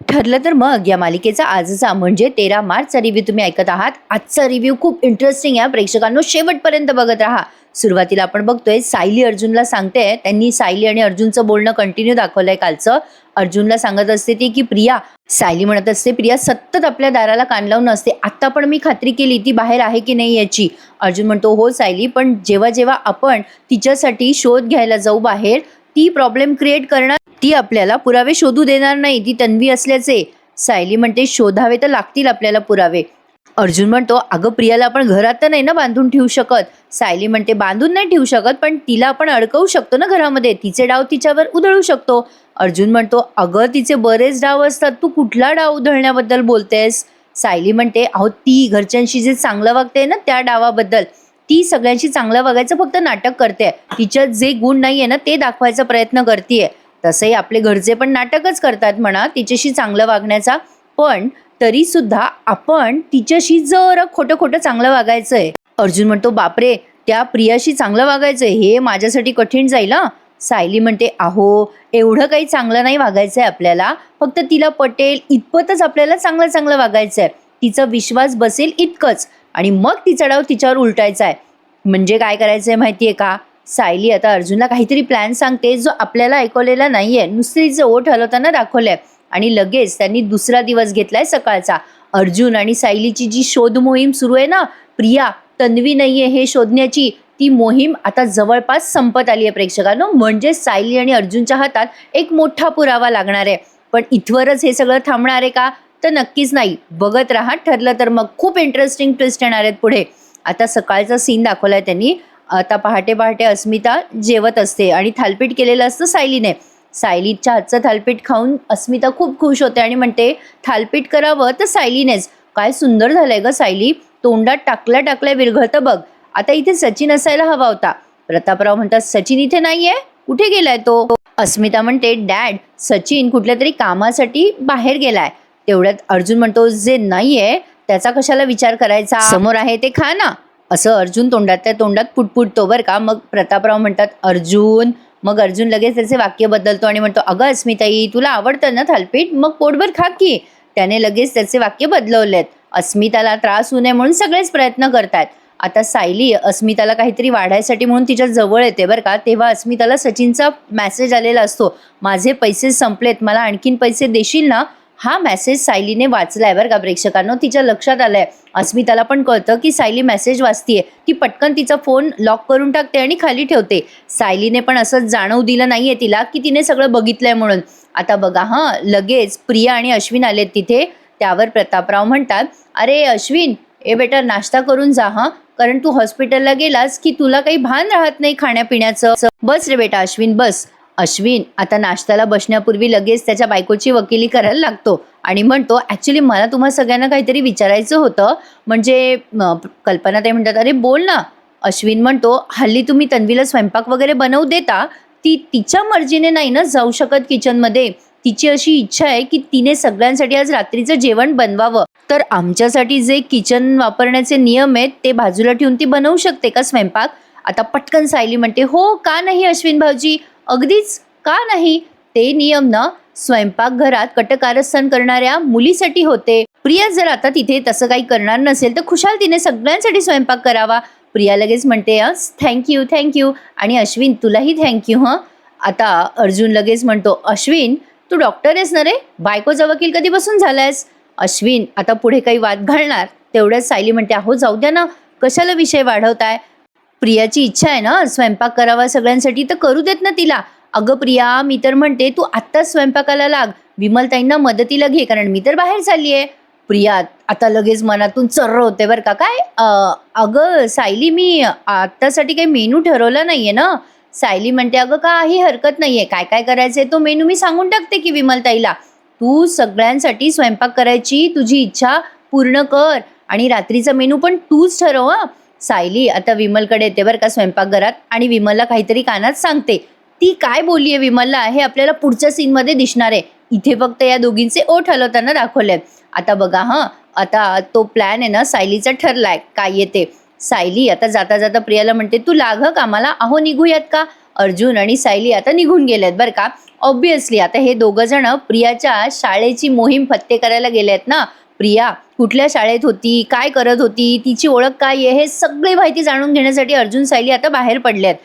ठरलं तर मग या मालिकेचा आजचा म्हणजे 13 मार्चचा रिव्ह्यू तुम्ही ऐकत आहात. आजचा रिव्ह्यू खूप इंटरेस्टिंग आहे. प्रेक्षकांनो शेवटपर्यंत बघत राहा. सुरुवातीला आपण बघतोय सायली अर्जुनला सांगते, त्यांनी सायली आणि अर्जुनचं बोलणं कंटिन्यू दाखवलंय कालचं. अर्जुनला सांगत असते ती की प्रिया, सायली म्हणत असते प्रिया सतत आपल्या दाराला कान लावून असते. आत्ता पण मी खात्री केली ती बाहेर आहे की नाही याची. अर्जुन म्हणतो हो सायली, पण जेव्हा जेव्हा आपण तिच्यासाठी शोध घ्यायला जाऊ बाहेर, ती प्रॉब्लेम क्रिएट करणार, ती आपल्याला पुरावे शोधू देणार नाही, ती तन्वी असल्याचे. सायली म्हणते शोधावे तर लागतील आपल्याला पुरावे. अर्जुन म्हणतो अगं प्रियाला आपण घरात तर नाही ना बांधून ठेवू शकत. सायली म्हणते बांधून नाही ठेवू शकत, पण तिला आपण अडकवू शकतो ना घरामध्ये, तिचे डाव तिच्यावर उधळू शकतो. अर्जुन म्हणतो अगं तिचे बरेच डाव असतात, तू कुठला डाव उधळण्याबद्दल बोलतेस. सायली म्हणते अहो ती घरच्यांशी जे चांगलं वागते ना त्या डावाबद्दल, ती सगळ्यांशी चांगलं वागायचं फक्त नाटक करते, तिच्यात जे गुण नाहीये ना ते दाखवायचा प्रयत्न करतेय. तसंही आपले घरचे पण नाटकच करतात म्हणा तिच्याशी चांगलं वागण्याचा, पण तरी सुद्धा आपण तिच्याशी जरा खोटं खोटं चांगलं वागायचंय. अर्जुन म्हणतो बापरे, त्या प्रियाशी चांगलं वागायचंय हे माझ्यासाठी कठीण जाईल हा. सायली म्हणते अहो एवढं काही चांगलं नाही वागायचंय आपल्याला, फक्त तिला पटेल इतपतच आपल्याला चांगलं चांगलं वागायचंय, तिचा विश्वास बसेल इतकंच, आणि मग तिचा डाव तिच्यावर उलटायचा आहे. म्हणजे काय करायचंय माहितीये का. सायली आता अर्जुनला काहीतरी प्लॅन सांगते जो आपल्याला ऐकवलेला नाहीये, नुसती तिचं ओठ हलवताना दाखवलंय. आणि लगेच त्यांनी दुसरा दिवस घेतलाय सकाळचा. अर्जुन आणि सायलीची जी शोध मोहीम सुरू आहे ना, प्रिया तन्वी नाहीये हे शोधण्याची, ती मोहीम आता जवळपास संपत आली आहे प्रेक्षकांनो. म्हणजे सायली आणि अर्जुनच्या हातात एक मोठा पुरावा लागणार आहे. पण इथवरच हे सगळं थांबणार आहे का, तर नक्कीच नाही. बघत राहा. ठरलं तर मग खूप इंटरेस्टिंग ट्विस्ट येणार आहेत पुढे. आता सकाळचा सीन दाखवलाय त्यांनी. आता पहाटे पहाटे अस्मिता जेवत असते आणि थालपीठ केलेलं असतं सायलीने. सायलीच्या हातचं थालपीठ खाऊन अस्मिता खूप खुश होते आणि म्हणते थालपीठ करावं तर सायलीनेच. काय सुंदर झालंय ग सायली, तोंडात टाकल्या टाकल्या विरघळतं बघ. आता इथे सचिन असायला हवा होता. प्रतापराव म्हणतात सचिन इथे नाहीये, कुठे गेलाय तो. अस्मिता म्हणते डॅड सचिन कुठल्या तरी कामासाठी बाहेर गेलाय. तेवढ्यात अर्जुन म्हणतो जे नाहीये त्याचा कशाला विचार करायचा, समोर आहे ते खा ना, असं अर्जुन तोंडातल्या तोंडात पुटपुटतो बरं का. मग प्रतापराव म्हणतात अर्जुन, मग अर्जुन लगेच त्याचे वाक्य बदलतो आणि म्हणतो अगं अस्मिताई तुला आवडतं ना थालपीठ, मग पोटभर खा की. त्याने लगेच त्याचे वाक्य बदलवलेत. अस्मिताला त्रास होऊ नये म्हणून सगळेच प्रयत्न करतात. आता सायली अस्मिताला काहीतरी वाढायसाठी म्हणून तिच्या जवळ येते बरं का. तेव्हा अस्मिताला सचिनचा मेसेज आलेला असतो, माझे पैसे संपलेत, मला आणखीन पैसे देशील ना. हा मेसेज सायलीने वाचलाय बरं का प्रेक्षकांनो. तिच्या लक्षात आलंय. अस्मिताला पण कळतं की सायली मेसेज वाचतीये. ती पटकन तिचा फोन लॉक करून टाकते आणि खाली ठेवते. सायलीने पण असं जाणवू दिलं नाहीये तिला की तिने सगळं बघितलंय म्हणून. आता बघा हा, लगेच प्रिया आणि अश्विन आलेत तिथे. त्यावर प्रतापराव म्हणतात अरे अश्विन, ए बेटा नाश्ता करून जा हा, कारण तू हॉस्पिटलला गेलास की तुला काही भान राहत नाही खाण्यापिण्याचं. बस रे बेटा अश्विन बस. अश्विन आता नाश्त्याला बसण्यापूर्वी लगेच त्याच्या बायकोची वकिली करायला लागतो आणि म्हणतो ऍक्च्युली मला तुम्हा सगळ्यांना काहीतरी विचारायचं होतं. म्हणजे कल्पना ताई म्हणतात अरे बोल ना. अश्विन म्हणतो हल्ली तुम्ही तन्वीला स्वयंपाक वगैरे बनवू देता, ती तिच्या मर्जीने नाही ना जाऊ शकत किचनमध्ये. तिची अशी इच्छा आहे की तिने सगळ्यांसाठी आज रात्रीचं जेवण बनवावं, तर आमच्यासाठी जे किचन वापरण्याचे नियम आहेत ते बाजूला ठेवून ती बनवू शकते का स्वयंपाक. आता पटकन सायली म्हणते हो का नाही अश्विन भाऊजी, अगदीच का नाही. ते नियम ना स्वयंपाकघरात कटकारस्थान करणाऱ्या मुलीसाठी होते. प्रिया जर आता तिथे तसं काही करणार नसेल तर खुशाल तिने सगळ्यांसाठी स्वयंपाक करावा. प्रिया लगेच म्हणते थँक्यू थँक्यू, आणि अश्विन तुलाही थँक्यू हं. आता अर्जुन लगेच म्हणतो अश्विन तू डॉक्टर आहेस ना रे, बायकोचा वकील कधीपासून झालायस. अश्विन आता पुढे काही वाद घालणार. तेवढ्यात सायली म्हणते अहो जाऊ द्या ना, कशाला विषय वाढवताय. प्रियाची इच्छा आहे ना स्वयंपाक करावा सगळ्यांसाठी, तर करू देत ना तिला. अगं प्रिया मी तर म्हणते तू आत्ताच स्वयंपाकाला लाग, विमलताईंना मदतीला घे, कारण मी तर बाहेर चालली आहे. प्रिया आता लगेच मनातून चर्र होते बरं का. काय अगं सायली मी आत्तासाठी काही मेनू ठरवला नाहीये ना. सायली म्हणते अगं काही हरकत नाहीये, काय काय करायचंय तो मेनू मी सांगून टाकते की विमलताईला. तू सगळ्यांसाठी स्वयंपाक करायची तुझी इच्छा पूर्ण कर आणि रात्रीचा मेनू पण तूच ठरव हं. सायली आता विमलकडे येते बरं का स्वयंपाकघरात आणि विमलला काहीतरी कानात सांगते. ती काय बोलली आहे विमलला हे आपल्याला पुढच्या सीनमध्ये दिसणार आहे. इथे फक्त या दोघींचे ओठ हलवताना दाखवले. आता बघा हां, आता तो प्लॅन आहे ना सायलीचा ठरलाय काय येते. सायली आता जाता जाता प्रियाला म्हणते तू लाग हं कामाला, अहो निघूयात का. अर्जुन आणि सायली आता निघून गेलेत बरं का. ऑब्विसली आता हे दोघं जण प्रियाच्या शाळेची मोहीम फत्ते करायला गेलेत ना. प्रिया कुठल्या शाळेत होती, काय करत होती, तिची ओळख काय आहे, हे सगळी माहिती जाणून घेण्यासाठी अर्जुन सायली आता बाहेर पडलेत.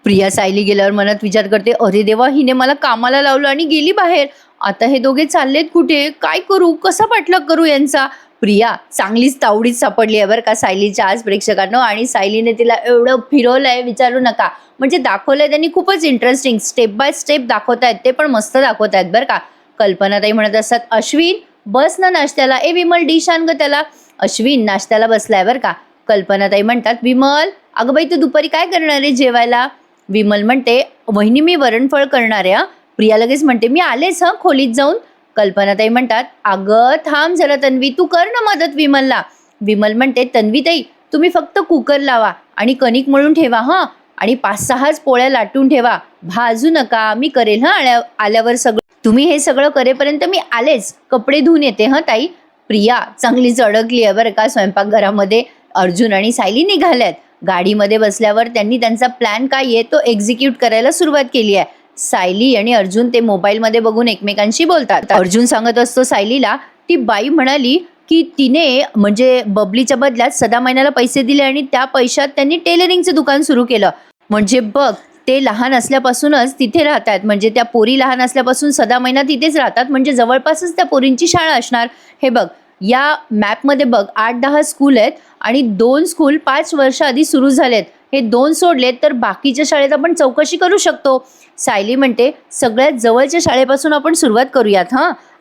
प्रिया सायली गेल्यावर मनात विचार करते, अरे देवा, हिने मला कामाला लावलं आणि गेली बाहेर. आता हे दोघे चाललेत कुठे, काय करू, कसा पाठलाग करू यांचा. प्रिया चांगलीच तावडीत सापडली आहे बरं का सायलीच्या आज प्रेक्षकांनो. आणि सायलीने तिला एवढं फिरवलंय विचारू नका. म्हणजे दाखवलंय त्यांनी खूपच इंटरेस्टिंग, स्टेप बाय स्टेप दाखवतायत, ते पण मस्त दाखवतायत बरं का. कल्पनाताई म्हणत असतात, अश्विन बस ना नाश्त्याला, ए विमल डिश आण ग त्याला. अश्विन नाश्त्याला बसलाय बरं का. कल्पनाताई म्हणतात, विमल अगं बाई तू दुपारी काय करणार आहे जेवायला. विमल म्हणते, वहिनी मी वरणफळ करणार आहे. प्रिया लगेच म्हणते, मी आलेच खोलीत जाऊन. कल्पनाताई म्हणतात, अगं थांब जरा तन्वी, तू कर ना मदत विमलला. विमल म्हणते, तन्वीताई तुम्ही फक्त कुकर लावा आणि कणिक मळून ठेवा आणि 5-6 पोळ्या लाटून ठेवा, भाजू नका, मी करेल आल्यावर सगळं. तुम्ही हे सगळं करेपर्यंत मी आलेच, कपडे धुवून येते ताई. प्रिया चांगलीच अडकली आहे बरं का स्वयंपाकघरामध्ये. अर्जुन आणि सायली निघाल्यात. गाडीमध्ये बसल्यावर त्यांनी त्यांचा प्लॅन काय आहे तो एक्झिक्यूट करायला सुरुवात केली आहे. सायली आणि अर्जुन ते मोबाईलमध्ये बघून एकमेकांशी बोलतात. अर्जुन सांगत असतो सायलीला, ती बाई म्हणाली की तिने म्हणजे बबलीच्या बदल्यात सदा महिन्याला पैसे दिले आणि त्या पैशात त्यांनी टेलरिंगचं दुकान सुरू केलं. म्हणजे बघ, ते लहान असल्यापासूनच तिथे राहतात, म्हणजे त्या पोरी लहान असल्यापासून सदा महिना तिथेच राहतात, म्हणजे जवळपासच त्या पोरींची शाळा असणार. हे बघ, या मॅपमध्ये बघ 8-10 स्कूल आहेत आणि 2 स्कूल 5 वर्ष आधी सुरू झालेत. हे 2 सोडलेत तर बाकीच्या शाळेत आपण चौकशी करू शकतो. सायली म्हणते, सगळ्यात जवळच्या शाळेपासून आपण सुरुवात करूयात.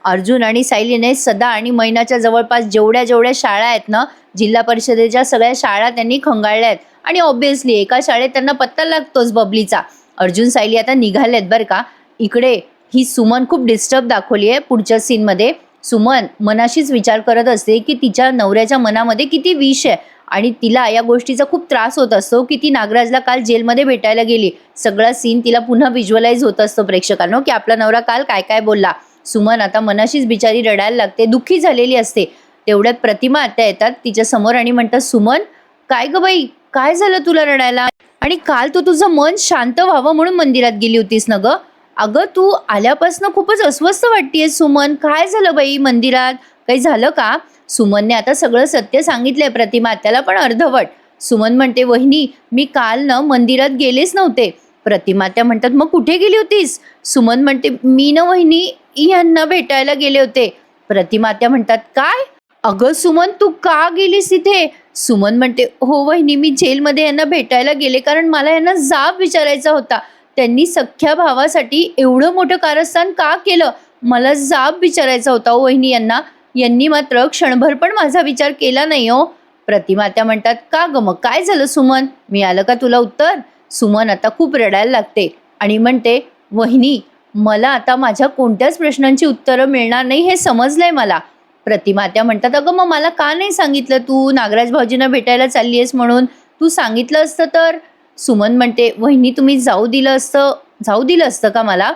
अर्जुन आणि सायलीने सदा आणि मैनाच्या जवळपास जेवढ्या शाळा आहेत ना, जिल्हा परिषदेच्या सगळ्या शाळा त्यांनी खंगाळल्या आहेत आणि ऑब्व्हियसली एका शाळेत त्यांना पत्ता लागतोच बबलीचा. अर्जुन सायली आता निघालेत बरं का. इकडे ही सुमन खूप डिस्टर्ब दाखवली आहे पुढच्या सीनमध्ये. सुमन मनाशीच विचार करत असते की तिच्या नवऱ्याच्या मनामध्ये किती विष आहे आणि तिला या गोष्टीचा खूप त्रास होत असतो की ती नागराजला काल जेलमध्ये भेटायला गेली. सगळा सीन तिला पुन्हा व्हिज्युअलाइज होत असतो प्रेक्षकांनो की आपला नवरा काल काय काय बोलला. सुमन आता मनाशीच बिचारी रडायला लागते, दुःखी झालेली असते. तेवढ्यात प्रतिमा आत्या येतात तिच्या समोर आणि म्हणतात, सुमन काय ग बाई, काय झालं तुला रडायला, आणि काल तू तुझं मन शांत व्हावं म्हणून मंदिरात गेली होतीस ना ग. अगं तू आल्यापासून खूपच अस्वस्थ वाटतेय सुमन, काय झालं बाई मंदिरात, काही झालं का. सुमनने आता सगळं सत्य सांगितलंय प्रतिमा आत्याला, पण अर्धवट. सुमन म्हणते, वहिनी मी काल ना मंदिरात गेलेच नव्हते. प्रतिमा आत्या म्हणतात, मग कुठे गेली होतीस. सुमन म्हणते, मी ना वहिनी यांना भेटायला गेले होते. प्रतिमा आत्या म्हणतात, काय अगं सुमन तू का गेलीस तिथे. सुमन म्हणते, हो वहिनी मी जेलमध्ये यांना भेटायला गेले कारण मला यांना जाब विचारायचा होता. त्यांनी सख्ख्या भावासाठी एवढं मोठं कारस्थान का केलं, मला जाब विचारायचा होता वहिनी यांना. यांनी मात्र क्षणभर पण माझा विचार केला नाही हो. प्रतिमा त्या म्हणतात, का ग मग काय झालं सुमन, मिळालं का तुला उत्तर. सुमन आता खूप रडायला लागते आणि म्हणते, वहिनी मला आता माझ्या कोणत्याच प्रश्नांची उत्तरं मिळणार नाही हे समजलंय मला. प्रतिमा त्या म्हणतात, अगं मग मला का नाही सांगितलं तू नागराज भाऊजींना भेटायला चालली आहेस म्हणून, तू सांगितलं असतं तर. सुमन म्हणते, वहिनी तुम्ही जाऊ दिलं असतं का मला.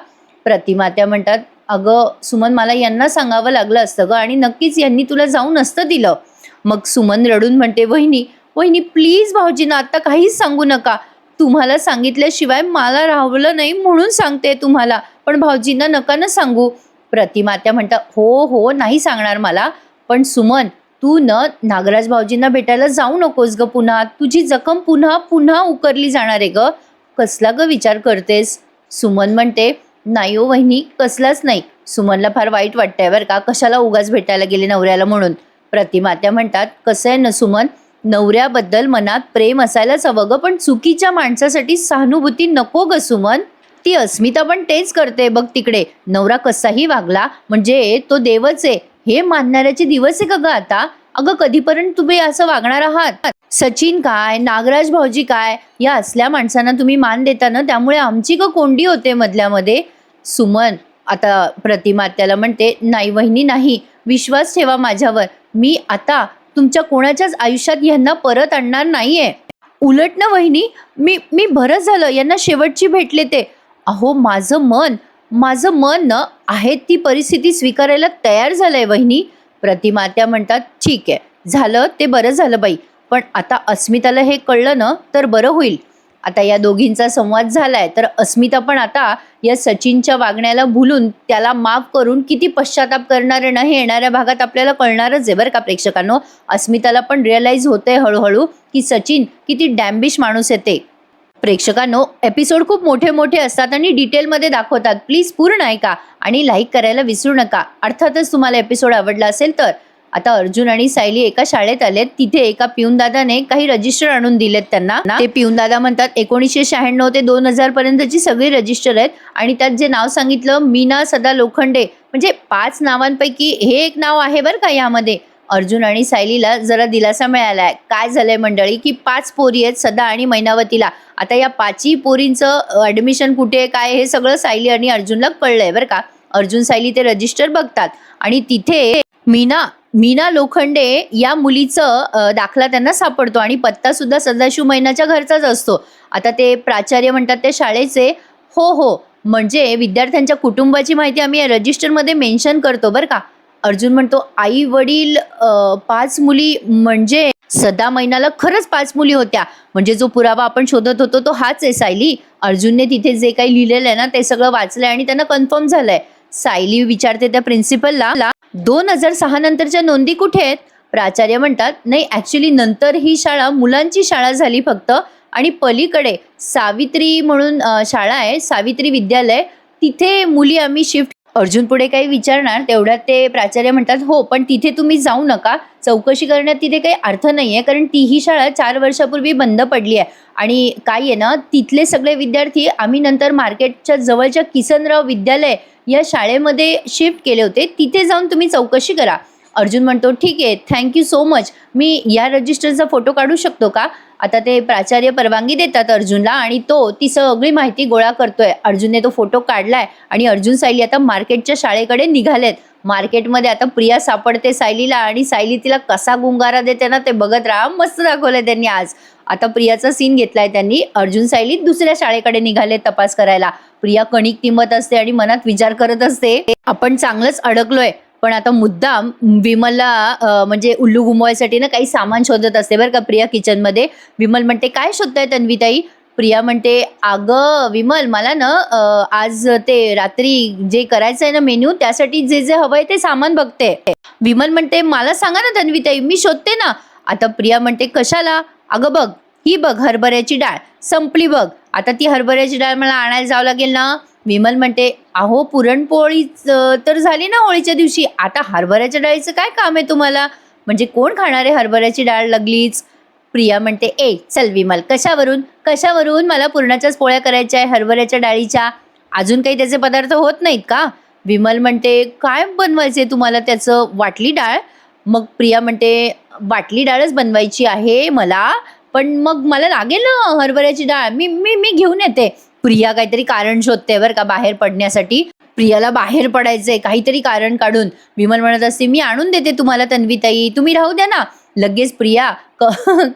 प्रतिमा त्या म्हणतात, अगं सुमन मला यांना सांगावं लागलं असतं ग आणि नक्कीच यांनी तुला जाऊ नसतं दिलं. मग सुमन रडून म्हणते, वहिनी प्लीज भाऊजींना आता काहीच सांगू नका, तुम्हाला सांगितल्याशिवाय मला राहवलं नाही म्हणून सांगते तुम्हाला, पण भाऊजींना नका ना सांगू. प्रतिमा त्या म्हणतात, हो नाही सांगणार मला, पण सुमन तू नागराज भाऊजींना भेटायला जाऊ नकोस ग पुन्हा, तुझी जखम पुन्हा उकरली जाणार आहे ग. कसला ग विचार करतेस. सुमन म्हणते, नाही हो वहिनी कसलाच नाही. सुमनला फार वाईट वाटतंय बरं का, कशाला उगाच भेटायला गेले नवऱ्याला म्हणून. प्रतिमा त्या म्हणतात, कसं आहे ना सुमन, नवऱ्याबद्दल मनात प्रेम असायलाच हवं ग, पण चुकीच्या माणसासाठी सहानुभूती नको ग सुमन. ती अस्मिता पण तेच करते बघ तिकडे, नवरा कसाही वागला म्हणजे तो देवच आहे हे मानणाऱ्याचे दिवस आहे का ग आता. अगं कधीपर्यंत तुम्ही असं वागणार आहात. सचिन काय नागराज भाऊजी काय या असल्या माणसांना तुम्ही मान देता ना, त्यामुळे आमची ग कोंडी होते मधल्यामध्ये. सुमन आता प्रतिमा त्याला म्हणते, नाही वहिनी नाही, विश्वास ठेवा माझ्यावर, मी आता तुमच्या कोणाच्याच आयुष्यात यांना परत आणणार नाहीये. उलट ना वहिनी मी बरंच झालं यांना शेवटची भेटले ते. अहो माझं मन न आहे ती परिस्थिती स्वीकारायला तयार झालंय वहिनी. प्रतिमा त्या म्हणतात, ठीक आहे झालं ते बरं झालं बाई, पण आता अस्मिताला हे कळलं ना तर बरं होईल. आता या दोघींचा संवाद झालाय तर अस्मिता पण आता या सचिनच्या वागण्याला भुलून त्याला माफ करून किती पश्चाताप करणार आहे ना हे येणाऱ्या भागात आपल्याला कळणारच आहे बरं का प्रेक्षकांनो. अस्मिताला पण रिअलाइज होतंय हळूहळू की सचिन किती डॅम्बिश माणूस आहे ते. प्रेक्षकांनो, एपिसोड खूप मोठे मोठे असतात आणि डिटेलमध्ये दाखवतात. प्लीज पूर्ण ऐका आणि लाईक करायला विसरू नका. अर्थातच तुम्हाला एपिसोड आवडला असेल तर. आता अर्जुन आणि सायली एका शाळेत आलेत. तिथे एका पिऊन दादाने काही रजिस्टर आणून दिलेत त्यांना. ते पिऊन दादा म्हणतात 1996 ते 2000 पर्यंतची सगळी रजिस्टर आहेत आणि त्यात जे नाव सांगितलं मीना सदा लोखंडे म्हणजे 5 नावांपैकी हे एक नाव आहे बरं का यामध्ये. अर्जुन आणि सायलीला जरा दिलासा मिळालाय. काय झालंय मंडळी की 5 पोरी आहेत सदा आणि मैनावतीला. आता या 5ही पोरींचं ऍडमिशन कुठे काय हे सगळं सायली आणि अर्जुनला कळलंय बरं का. अर्जुन सायली ते रजिस्टर बघतात आणि तिथे मीना लोखंडे या मुलीचं दाखला त्यांना सापडतो आणि पत्ता सुद्धा सदाशिव मैनाच्या घरचाच असतो. आता ते प्राचार्य म्हणतात त्या शाळेचे हो म्हणजे विद्यार्थ्यांच्या कुटुंबाची माहिती आम्ही या रजिस्टरमध्ये मेन्शन करतो बरं का. अर्जुन म्हणतो आई वडील 5 मुली म्हणजे सदा मैनाला खरंच 5 मुली होत्या म्हणजे जो पुरावा आपण शोधत होतो तो हाच आहे सायली. अर्जुनने तिथे जे काही लिहिलेलं आहे ना ते सगळं वाचलंय आणि त्यांना कन्फर्म झालंय. सायली विचारते त्या प्रिन्सिपलला 2006 नंतरच्या नोंदी कुठे आहेत. प्राचार्य म्हणतात नाही ऍक्च्युली नंतर ही शाळा मुलांची शाळा झाली फक्त आणि पलीकडे सावित्री म्हणून शाळा आहे सावित्री विद्यालय तिथे मुली आम्ही शिफ्ट. अर्जुन पुढे काही विचारणार तेवढ्यात ते प्राचार्य म्हणतात हो पण तिथे तुम्ही जाऊ नका. चौकशी करण्यात तिथे काही अर्थ नाहीये कारण ती ही शाळा 4 वर्षापूर्वी बंद पडली आहे आणि काय आहे ना तिथले सगळे विद्यार्थी आम्ही नंतर मार्केटच्या जवळच्या किसनराव विद्यालय या शाळेमध्ये शिफ्ट केले होते. तिथे जाऊन तुम्ही चौकशी करा. अर्जुन म्हणतो ठीक आहे थँक्यू सो मच. मी या रजिस्टरचा फोटो काढू शकतो का. आता ते प्राचार्य परवानगी देतात अर्जुनला आणि तो ती सगळी माहिती गोळा करतोय. अर्जुनने तो फोटो काढलाय आणि अर्जुन सायली आता मार्केटच्या शाळेकडे निघालेत. मार्केटमध्ये आता प्रिया सापडते सायलीला आणि सायली तिला कसा गुंगारा देते ना ते बघत राहा. मस्त दाखवलंय त्यांनी आज. आता प्रियाचा सीन घेतलाय त्यांनी. अर्जुन सायली दुसऱ्या शाळेकडे निघाले तपास करायला. प्रिया कणिक तिंबत असते आणि मनात विचार करत असते आपण चांगलंच अडकलोय. पण आता मुद्दाम विमलला म्हणजे उल्लू घुमवायसाठी ना काही सामान शोधत असते बरं का प्रिया किचनमध्ये. विमल म्हणते काय शोधताय तन्वीताई. प्रिया म्हणते अगं विमल मला ना आज ते रात्री जे करायचं आहे ना मेन्यू त्यासाठी जे जे हवंय ते सामान बघते. विमल म्हणते मला सांगा ना तन्वीताई मी शोधते ना. आता प्रिया म्हणते कशाला. अगं बघ ही बघ हरभऱ्याची डाळ संपली बघ. आता ती हरभऱ्याची डाळ मला आणायला जावं लागेल ना. विमल म्हणते अहो पुरणपोळी तर झाली ना होळीच्या दिवशी आता हरभऱ्याच्या डाळीचं काय काम आहे तुम्हाला म्हणजे कोण खाणार आहे हरभऱ्याची डाळ लागलीच. प्रिया म्हणते ए चल विमल कशावरून मला पुरणाच्याच पोळ्या करायच्या आहे हरभऱ्याच्या डाळीच्या. अजून काही त्याचे पदार्थ होत नाहीत का. विमल म्हणते काय बनवायचे तुम्हाला त्याचं वाटली डाळ. मग प्रिया म्हणते वाटली डाळच बनवायची आहे मला पण मग मला लागेल ना हरभऱ्याची डाळ मी घेऊन येते. प्रिया काहीतरी कारण शोधते बरं का बाहेर पडण्यासाठी. प्रियाला बाहेर पडायचंय काहीतरी कारण काढून. विमल म्हणत असते मी आणून देते तुम्हाला तन्वीताई तुम्ही राहू द्या ना. लगेच प्रिया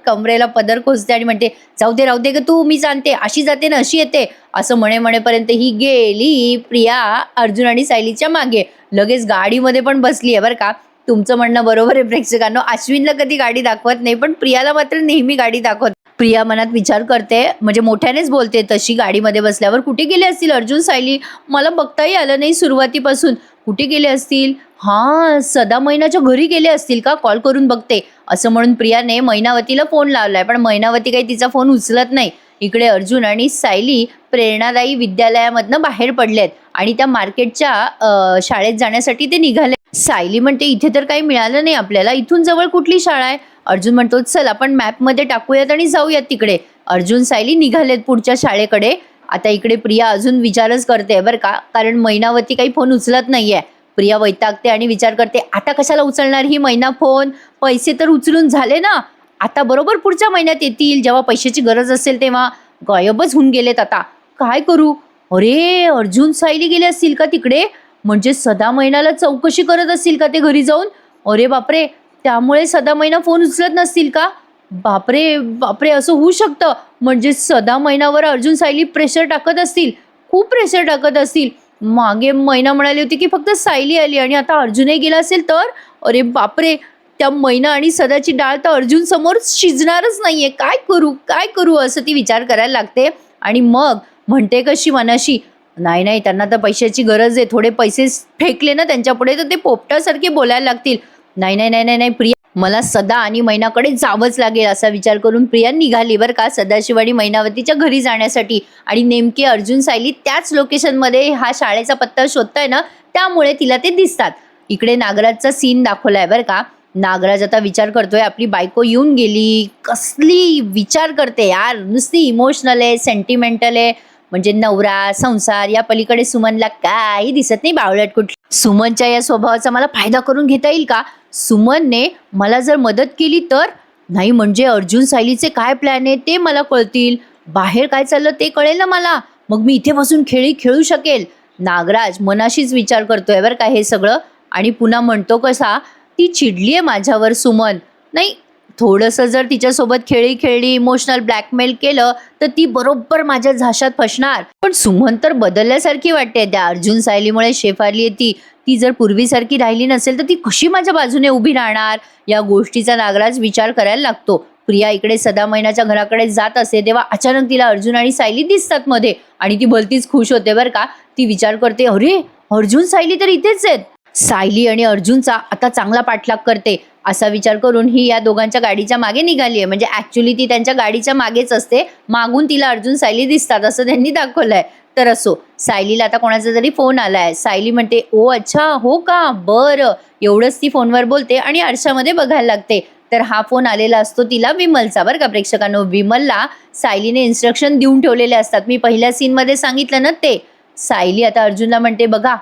कमरेला पदर खोचते आणि म्हणते जाऊ दे ग तू मी जाणते अशी जाते ना अशी येते. असं म्हणेपर्यंत ही गेली प्रिया अर्जुन आणि सायलीच्या मागे. लगेच गाडीमध्ये पण बसली आहे बरं का. तुमचं म्हणणं बरोबर आहे प्रेक्षकांनो. अश्विनला कधी गाडी दाखवत नाही पण प्रियाला मात्र नेहमी गाडी दाखवत. प्रिया मनात विचार करते म्हणजे मोठ्यानेच बोलते तशी गाडीमध्ये बसल्यावर कुठे गेले असतील अर्जुन सायली मला बघताही आलं नाही सुरुवातीपासून. कुठे गेले असतील. हां सदा मैनाच्या घरी गेले असतील का कॉल करून बघते असं म्हणून प्रियाने मैनावतीला फोन लावलाय पण मैनावती काही तिचा फोन उचलत नाही. इकडे अर्जुन आणि सायली प्रेरणादायी विद्यालयामधनं बाहेर पडलेत आणि त्या मार्केटच्या शाळेत जाण्यासाठी ते निघाले. सायली म्हणते इथे तर काही मिळालं नाही आपल्याला इथून जवळ कुठली शाळा आहे. अर्जुन म्हणतो चल आपण मॅपमध्ये टाकूयात आणि जाऊयात तिकडे. अर्जुन सायली निघालेत पुढच्या शाळेकडे. आता इकडे प्रिया अजून विचारच करते बरं का कारण मैनावती काही फोन उचलत नाहीये. प्रिया वैतागते आणि विचार करते आता कशाला उचलणार ही मैना फोन पैसे तर उचलून झाले ना आता बरोबर पुढच्या महिन्यात येतील जेव्हा पैशाची गरज असेल तेव्हा. गायबच होऊन गेलेत आता काय करू. अरे अर्जुन सायली गेले असतील का तिकडे म्हणजे सदा मैनाला चौकशी करत असतील का ते घरी जाऊन. अरे बापरे त्यामुळे सदा मैना फोन उचलत नसतील का. बापरे असं होऊ शकतं म्हणजे सदा मैनावर अर्जुन सायली प्रेशर टाकत असतील खूप प्रेशर टाकत असतील. मागे मैना म्हणाली होती की फक्त सायली आली आणि आता अर्जुनही गेला असेल तर. अरे बापरे त्या मैना आणि सदाची डाळ तर अर्जुन समोर शिजणारच नाहीये, काय करू काय करू असं ती विचार करायला लागते. आणि मग म्हणते कशी मनाशी, नाही नाही त्यांना तर पैशाची गरज आहे, थोडे पैसे फेकले ना त्यांच्या पुढे तर ते पोपटासारखे बोलायला लागतील. नाही नाही नाही नाही नाही प्रिया, मला सदा आणि मैनाकडे जावंच लागेल असा विचार करून प्रिया निघाली बरं का सदाशिव आणि मैनावतीच्या घरी जाण्यासाठी. आणि नेमके अर्जुन सायली त्याच लोकेशनमध्ये हा शाळेचा पत्ता शोधताय ना, त्यामुळे तिला ते दिसतात. इकडे नागराजचा सीन दाखवलाय बरं का. नागराज आता विचार करतोय आपली बायको येऊन गेली, कसली विचार करते यार, नुसती इमोशनल आहे, सेंटिमेंटल आहे. म्हणजे नवरा संसार या पलीकडे सुमनला काही दिसत नाही, बावळट कुठली. सुमनच्या या स्वभावाचा मला फायदा करून घेता येईल का? सुमनने मला जर मदत केली तर नाही, म्हणजे अर्जुन सायलीचे काय प्लॅन आहे ते मला कळतील, बाहेर काय चाललं ते कळेल ना मला, मग मी इथे बसून खेळी खेळू शकेल. नागराज मनाशीच विचार करतोय बरं का हे सगळं. आणि पुन्हा म्हणतो कसा, ती चिडलीये माझ्यावर सुमन, नाही थोडंसं जर तिच्यासोबत खेळी खेळली इमोशनल ब्लॅकमेल केलं तर ती बरोबर माझ्या झाशात फसणार. पण सुमन तर बदलल्यासारखी वाटते, त्या अर्जुन सायलीमुळे शेफारली आहे ती. ती जर पूर्वीसारखी राहिली नसेल तर ती कशी माझ्या बाजूने उभी राहणार, या गोष्टीचा नागराज विचार करायला लागतो. प्रिया इकडे सदा मैनाच्या घराकडे जात असते तेव्हा अचानक तिला अर्जुन आणि सायली दिसतात मध्ये, आणि ती भलतीच खुश होते बरं का. ती विचार करते, अरे अर्जुन सायली तर इथेच आहेत. सायली आणि अर्जुनचा आता चांगला पाठलाग करते असा विचार करून ही या दोघांच्या गाडीच्या मागे निघाली आहे. म्हणजे ऍक्च्युली ती त्यांच्या गाडीच्या मागेच असते, मागून तिला अर्जुन सायली दिसतात असं त्यांनी दाखवलंय. तर असो, सायलीला आता कोणाचा तरी फोन आलाय. सायली म्हणते, ओ अच्छा हो का, बरं, एवढंच ती फोनवर बोलते आणि आरशामध्ये बघायला लागते. तर हा फोन आलेला असतो तिला विमलचा बरं का प्रेक्षकांनो. विमलला सायलीने इन्स्ट्रक्शन देऊन ठेवलेले असतात, मी पहिल्या सीनमध्ये सांगितलं ना ते. सायली आता अर्जुनला म्हणते, बघा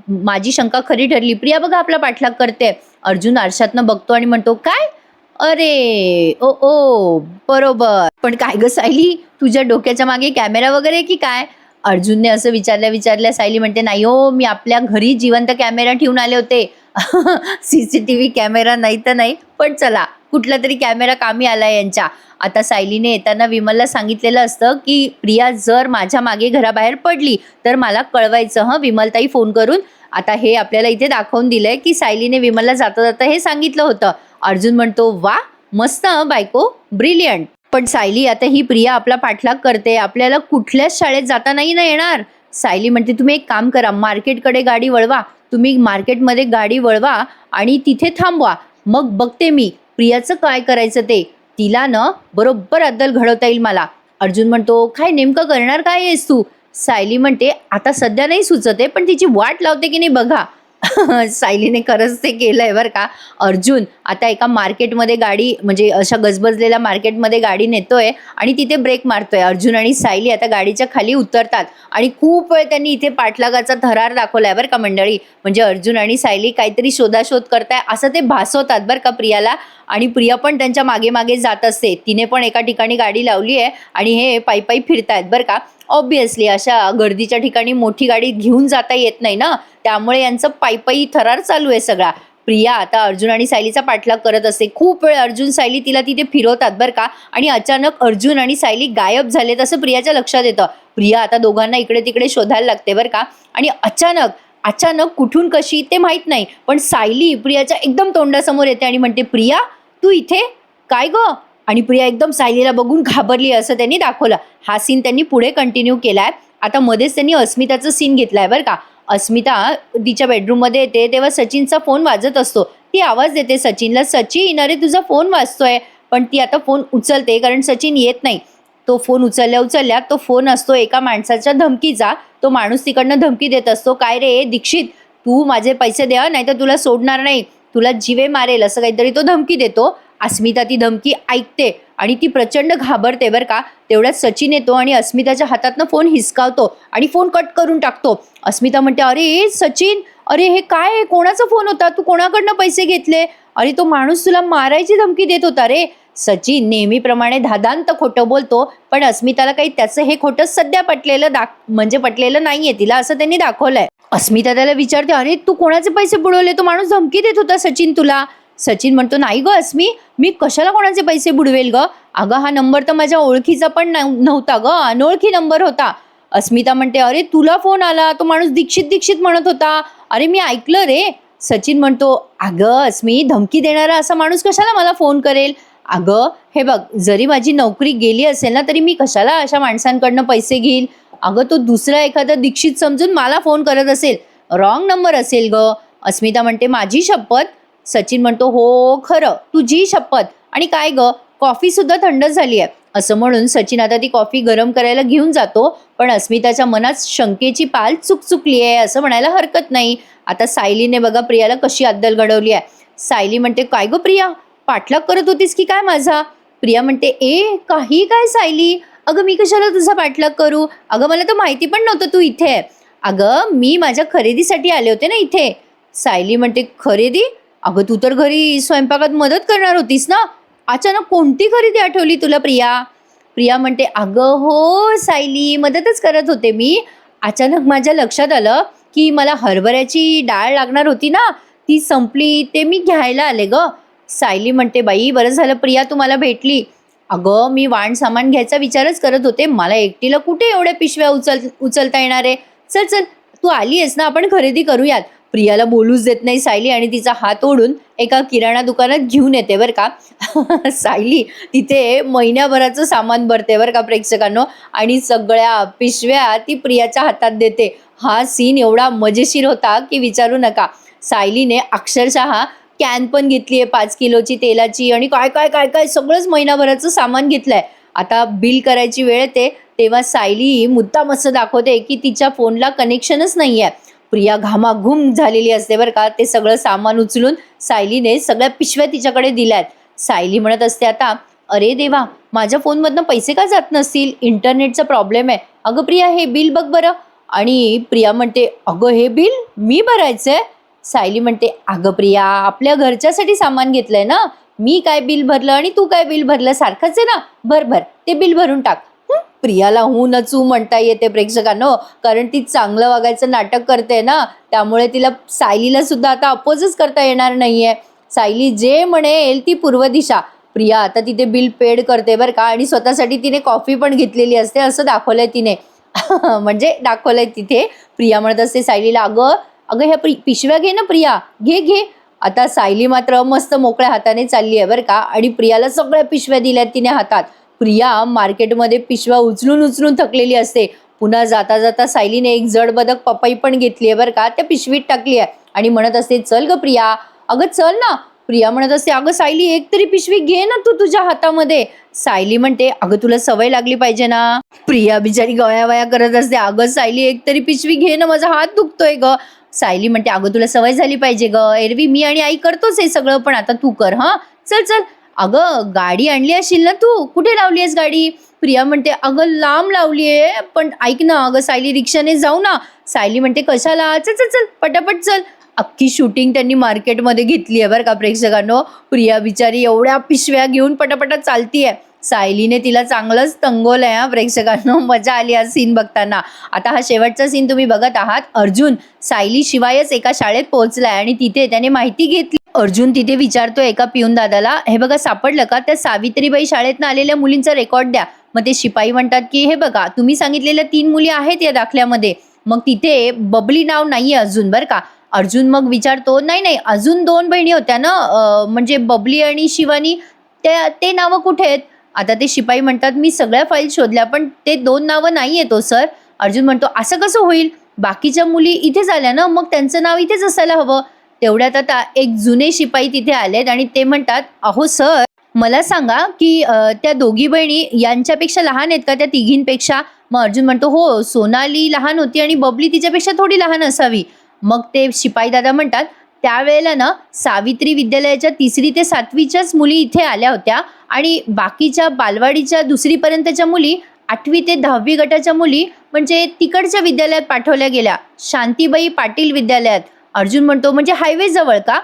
माझी शंका खरी ठरली, प्रिया बघा आपला पाठलाग करते. अर्जुन आरशातनं बघतो आणि म्हणतो, काय, अरे ओ ओ बरोबर, पण काय ग सायली, तुझ्या डोक्याच्या मागे कॅमेरा वगैरे की काय? अर्जुनने असं विचारल्या सायली म्हणते, नाही हो, मी आपल्या घरी जिवंत कॅमेरा ठेवून आले होते. सीसीटीव्ही कॅमेरा नाही तर नाही, पण चला कुठला तरी कॅमेरा कामी आलाय यांच्या. आता सायलीने येताना विमलला सांगितलेलं असतं की प्रिया जर माझ्या मागे घराबाहेर पडली तर मला कळवायचं विमलताई फोन करून. आता हे आपल्याला इथे दाखवून दिलंय की सायलीने विमलला जाता जाता हे सांगितलं होतं. अर्जुन म्हणतो, वा मस्त बायको, ब्रिलियंट. पण सायली आता ही प्रिया आपला पाठलाग करते, आपल्याला कुठल्याच शाळेत जाता नाही ना येणार. सायली म्हणते, तुम्ही एक काम करा, मार्केटकडे गाडी वळवा, तुम्ही मार्केटमध्ये गाडी वळवा आणि तिथे थांबवा, मग बघते मी प्रियाचं काय करायचं ते, तिला ना बरोबर अद्दल घडवता येईल मला. अर्जुन म्हणतो, काय नेमकं करणार काय आहेस तू? सायली म्हणते, आता सध्या नाही सुचत आहे, पण तिची वाट लावते की नाही बघा. सायलीने खरंच ते केलंय बरं का. अर्जुन आता एका मार्केटमध्ये गाडी, म्हणजे अशा गजबजलेल्या मार्केटमध्ये गाडी नेतोय आणि तिथे ब्रेक मारतोय. अर्जुन आणि सायली आता गाडीच्या खाली उतरतात आणि खूप वेळ त्यांनी इथे पाठलागाचा थरार दाखवलाय बरं का मंडळी. म्हणजे अर्जुन आणि सायली काहीतरी शोधाशोध करताय असं ते भासवतात बरं का प्रियाला. आणि प्रिया पण त्यांच्या मागे मागे जात असते, तिने पण एका ठिकाणी गाडी लावली आहे आणि हे पायी पायी फिरतायत बरं का. ऑब्विसली अशा गर्दीच्या ठिकाणी मोठी गाडी घेऊन जाता येत नाही ना, त्यामुळे यांचं पायी थरार चालू आहे सगळा. प्रिया आता अर्जुन आणि सायलीचा पाठलाग करत असते. खूप वेळ अर्जुन सायली तिला तिथे फिरवतात बरं का. आणि अचानक अर्जुन आणि सायली गायब झालेत असं प्रियाच्या लक्षात येतं. प्रिया आता दोघांना इकडे तिकडे शोधायला लागते बरं का. आणि अचानक कुठून कशी ते माहित नाही, पण सायली प्रियाच्या एकदम तोंडासमोर येते आणि म्हणते, प्रिया तू इथे काय ग? आणि प्रिया एकदम सायलीला बघून घाबरली असं त्यांनी दाखवलं. हा सीन त्यांनी पुढे कंटिन्यू केलाय. आता मध्येच त्यांनी अस्मिताचं सीन घेतलाय बरं का. अस्मिता तिच्या बेडरूममध्ये येते तेव्हा सचिनचा फोन वाजत असतो. ती आवाज देते सचिनला, सचिन अरे तुझा फोन वाजतोय. पण ती आता फोन उचलते कारण सचिन येत नाही. तो फोन उचलल्या तो फोन असतो एका माणसाच्या धमकीचा. तो माणूस तिकडनं धमकी देत असतो, काय रे दीक्षित, तू माझे पैसे द्या नाही तर तुला सोडणार नाही, तुला जीवे मारेल, असं काहीतरी तो धमकी देतो. अस्मिता ती धमकी ऐकते आणि ती प्रचंड घाबरते बरं का. तेवढ्यात सचिन येतो आणि अस्मिताच्या हातातनं फोन हिसकावतो आणि फोन कट करून टाकतो. अस्मिता म्हणते, अरे सचिन, अरे हे काय, कोणाचा फोन होता, तू कोणाकडनं पैसे घेतले? अरे तो माणूस तुला मारायची धमकी देत होता रे. सचिन नेहमीप्रमाणे धादांत खोटं बोलतो, पण अस्मिताला काही त्याचं हे खोटं सध्या पटलेलं नाहीये तिला, असं त्यांनी दाखवलंय. अस्मिता त्याला विचारते, अरे तू कोणाचे पैसे बुडवले, तो माणूस धमकी देत होता सचिन तुला. सचिन म्हणतो, नाही ग अस्मी, मी कशाला कोणाचे पैसे बुडवेल ग, अगं हा नंबर तर माझ्या ओळखीचा पण नव्हता ग, अनोळखी नंबर होता. अस्मिता म्हणते, अरे तुला फोन आला, तो माणूस दीक्षित म्हणत होता, अरे मी ऐकलं रे. सचिन म्हणतो, अगं अस्मी, धमकी देणारा असा माणूस कशाला मला फोन करेल? अगं हे बघ, जरी माझी नोकरी गेली असेल ना, तरी मी कशाला अशा माणसांकडनं पैसे घेईल? अगं तो दुसरा एखादा दीक्षित समजून मला फोन करत असेल, रॉंग नंबर असेल ग. अस्मिता म्हणते, माझी शपथ. सचिन म्हणतो, हो खरं, तुझी शपथ. आणि काय ग, कॉफी सुद्धा थंड झाली आहे. असं म्हणून सचिन आता ती कॉफी गरम करायला घेऊन जातो, पण अस्मिताच्या मनात शंकेची पाल चुकचुकली आहे असं म्हणायला हरकत नाही. आता सायलीने बघा प्रियाला कशी अद्दल घडवली आहे. सायली म्हणते, काय ग प्रिया, पाठलाग करत होतीस की काय माझा? प्रिया म्हणते, काही काय सायली, अगं मी कशाला तुझा पाठलाग करू? अगं मला तर माहिती पण नव्हतं तू इथे आहे. अगं मी माझ्या खरेदीसाठी आले होते ना इथे. सायली म्हणते, खरेदी? अगं तू तर घरी स्वयंपाकात मदत करणार होतीस ना, अचानक कोणती खरेदी आठवली तुला प्रिया? प्रिया म्हणते, अगं हो सायली, मदतच करत होते मी. अचानक माझ्या लक्षात आलं की मला हरभऱ्याची डाळ लागणार होती ना, ती संपली, ते मी घ्यायला आले ग. सायली म्हणते, बाई बरं झालं प्रिया तू मला भेटली. अगं मी वाण सामान घ्यायचा विचारच करत होते, मला एकटीला कुठे एवढ्या पिशव्या उचलता येणार आहे. चल चल, तू आली आहेस ना, आपण खरेदी करूयात. प्रियाला बोलूच देत नाही सायली आणि तिचा हात ओढून एका किराणा दुकानात घेऊन येते बरं का. सायली तिथे महिन्याभराचं सामान भरते बरं का प्रेक्षकांनो, आणि सगळ्या पिशव्या ती प्रियाच्या हातात देते. हा सीन एवढा मजेशीर होता की विचारू नका. सायलीने अक्षरशः कॅन पण घेतली आहे 5 किलोची तेलाची, आणि काय काय काय काय सगळंच महिनाभराचं सामान घेतलंय. आता बिल करायची वेळ येते तेव्हा सायली मुद्दाम असं दाखवते की तिच्या फोनला कनेक्शनच नाही आहे. प्रिया घामाघूम झालेली असते बरं का. ते सगळं सामान उचलून सायलीने सगळ्या पिशव्या तिच्याकडे दिल्यात. सायली म्हणत असते आता, अरे देवा, माझ्या फोनमधनं पैसे का जात नसतील, इंटरनेटचा प्रॉब्लेम आहे. अगं प्रिया हे बिल बघ बरं. आणि प्रिया म्हणते, अगं हे बिल मी भरायचंय? सायली म्हणते, अगं प्रिया, आपल्या घरच्यासाठी सामान घेतलंय ना, मी काय बिल भरलं आणि तू काय बिल भरलं, सारखंच आहे ना, भर भर ते बिल भरून टाक. प्रियाला हू न चू म्हणता येते प्रेक्षकांनो, कारण ती चांगलं वागायचं नाटक करते ना, त्यामुळे तिला सायलीला सुद्धा आता अपोजच करता येणार नाहीये. सायली जे म्हणेल ती पूर्व दिशा. प्रिया आता तिथे बिल पेड करते बरं का, आणि स्वतःसाठी तिने कॉफी पण घेतलेली असते असं दाखवलंय तिने. म्हणजे दाखवलंय तिथे. प्रिया म्हणत असते सायलीला, अगं अगं ह्या पिशव्या घे ना प्रिया, घे घे. आता सायली मात्र मस्त मोकळ्या हाताने चालली आहे बरं का, आणि प्रियाला सगळ्या पिशव्या दिल्यात तिने हातात. प्रिया मार्केटमध्ये पिशव्या उचलून उचलून थकलेली असते. पुन्हा जाता जाता सायलीने एक जड बदक पपई पण घेतली आहे बरं का, त्या पिशवीत टाकली आहे आणि म्हणत असते, चल ग प्रिया, अगं चल ना. प्रिया म्हणत असते, अगं सायली एक तरी पिशवी घे ना तू तुझ्या हातामध्ये. सायली म्हणते, अगं तुला सवय लागली पाहिजे ना. प्रिया बिचारी गयावया करत असते, अगं सायली एक तरी पिशवी घे ना, माझा हात दुखतोय ग. सायली म्हणते, अगं तुला सवय झाली पाहिजे ग, एरवी मी आणि आई करतोच हे सगळं, पण आता तू कर हा, चल चल. अगं गाडी आणली असेल ना तू, कुठे लावली आहेस गाडी? प्रिया म्हणते, अगं लांब लावली आहे, पण ऐक ना अगं सायली, रिक्षाने जाऊ ना. सायली म्हणते, कशाला, चल चल चल पटापट चल. अख्खी शूटिंग त्यांनी मार्केटमध्ये घेतली आहे बरं का प्रेक्षकांनो. प्रिया बिचारी एवढ्या पिशव्या घेऊन पटापटा चालतीये. सायलीने तिला चांगलंच तंगवलंय हा प्रेक्षकांनो. मजा आली हा सीन बघताना. आता हा शेवटचा सीन तुम्ही बघत आहात. अर्जुन सायली शिवायच एका शाळेत पोहोचलाय आणि तिथे त्याने माहिती घेतली. अर्जुन तिथे विचारतो एका पिऊन दादाला, हे बघा सापडलं का, त्या सावित्रीबाई शाळेतनं आलेल्या मुलींचा रेकॉर्ड द्या. मग ते शिपाई म्हणतात की हे बघा तुम्ही सांगितलेल्या 3 मुली आहेत या दाखल्यामध्ये. मग तिथे बबली नाव नाहीये अजून बरं का. अर्जुन मग विचारतो, नाही नाही अजून 2 बहिणी होत्या ना, म्हणजे बबली आणि शिवानी, ते नावं कुठे आहेत? आता ते शिपाई म्हणतात, मी सगळ्या फाईल शोधल्या पण ते 2 नावं नाही आहेत हो सर. अर्जुन म्हणतो, असं कसं होईल, बाकीच्या मुली इथेच आल्या ना, मग त्यांचं नाव इथेच असायला हवं. तेवढ्यात आता एक जुने शिपाई तिथे आलेत आणि ते म्हणतात, अहो सर मला सांगा की त्या दोघी बहिणी यांच्यापेक्षा लहान आहेत का, त्या तिघींपेक्षा? मग अर्जुन म्हणतो, हो सोनाली लहान होती आणि बबली तिच्यापेक्षा थोडी लहान असावी. मग ते शिपाई दादा म्हणतात, त्यावेळेला ना सावित्री विद्यालयाच्या 3री ते 7वीच्याच मुली इथे आल्या होत्या आणि बाकीच्या बालवाडीच्या 2री पर्यंतच्या मुली 8वी ते 10वी गटाच्या मुली म्हणजे तिकडच्या विद्यालयात पाठवल्या गेल्या, शांतीबाई पाटील विद्यालयात. अर्जुन म्हणतो, म्हणजे हायवे जवळ का?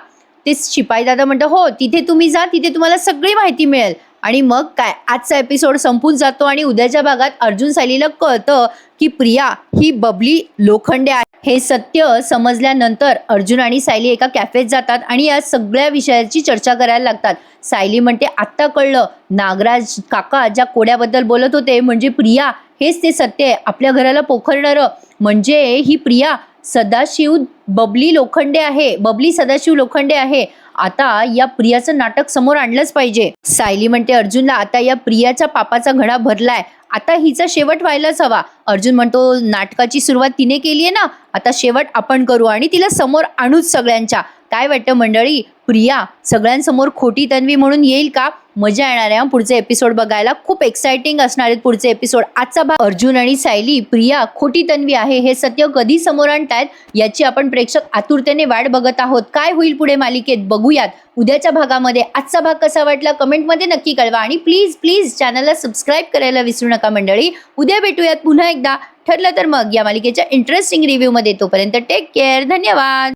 ते शिपाई दादा म्हणतो, हो तिथे तुम्ही जा, तिथे तुम्हाला सगळी माहिती मिळेल. आणि मग काय, आजचा एपिसोड संपून जातो आणि उद्याच्या भागात अर्जुन सायलीला कळतं की प्रिया ही बबली लोखंडे आहे. हे सत्य समजल्यानंतर अर्जुन आणि सायली एका कॅफेत जातात आणि या सगळ्या विषयाची चर्चा करायला लागतात. सायली म्हणते, आत्ता कळलं, नागराज काका ज्या कोड्याबद्दल बोलत होते म्हणजे प्रिया, हेच ते सत्य आहे. आपल्या घराला पोखरणारं म्हणजे ही प्रिया. सदाशिव बबली लोखंडे आहे, बबली सदाशिव लोखंडे आहे, आता या प्रियाचं नाटक समोर आणलंच पाहिजे. सायली म्हणते अर्जुनला, आता या प्रियाचा पापाचा घडा भरलाय, आता हिचा शेवट व्हायलाच हवा. अर्जुन म्हणतो नाटकाची सुरुवात तिने केली आहे ना, आता शेवट आपण करू आणि तिला समोर आणूच सगळ्यांच्या. काय वाटतं मंडळी, प्रिया सगळ्यांसमोर खोटी तन्वी म्हणून येईल का? मजा येणार आहे पुढचे एपिसोड बघायला, खूप एक्साइटिंग असणार आहेत पुढचे एपिसोड. आजचा भाग अर्जुन आणि सायली, प्रिया खोटी तन्वी आहे हे सत्य कधी समोर आणतायत याची आपण प्रेक्षक आतुरतेने वाट बघत आहोत. काय होईल पुढे मालिकेत बघूयात उद्याच्या भागामध्ये. आजचा भाग कसा वाटला कमेंटमध्ये नक्की कळवा आणि प्लीज प्लीज चॅनलला सबस्क्राईब करायला विसरू नका मंडळी. उद्या भेटूयात पुन्हा एकदा, ठरलं तर मग या मालिकेच्या इंटरेस्टिंग रिव्ह्यू मध्ये. तोपर्यंत टेक केअर, धन्यवाद.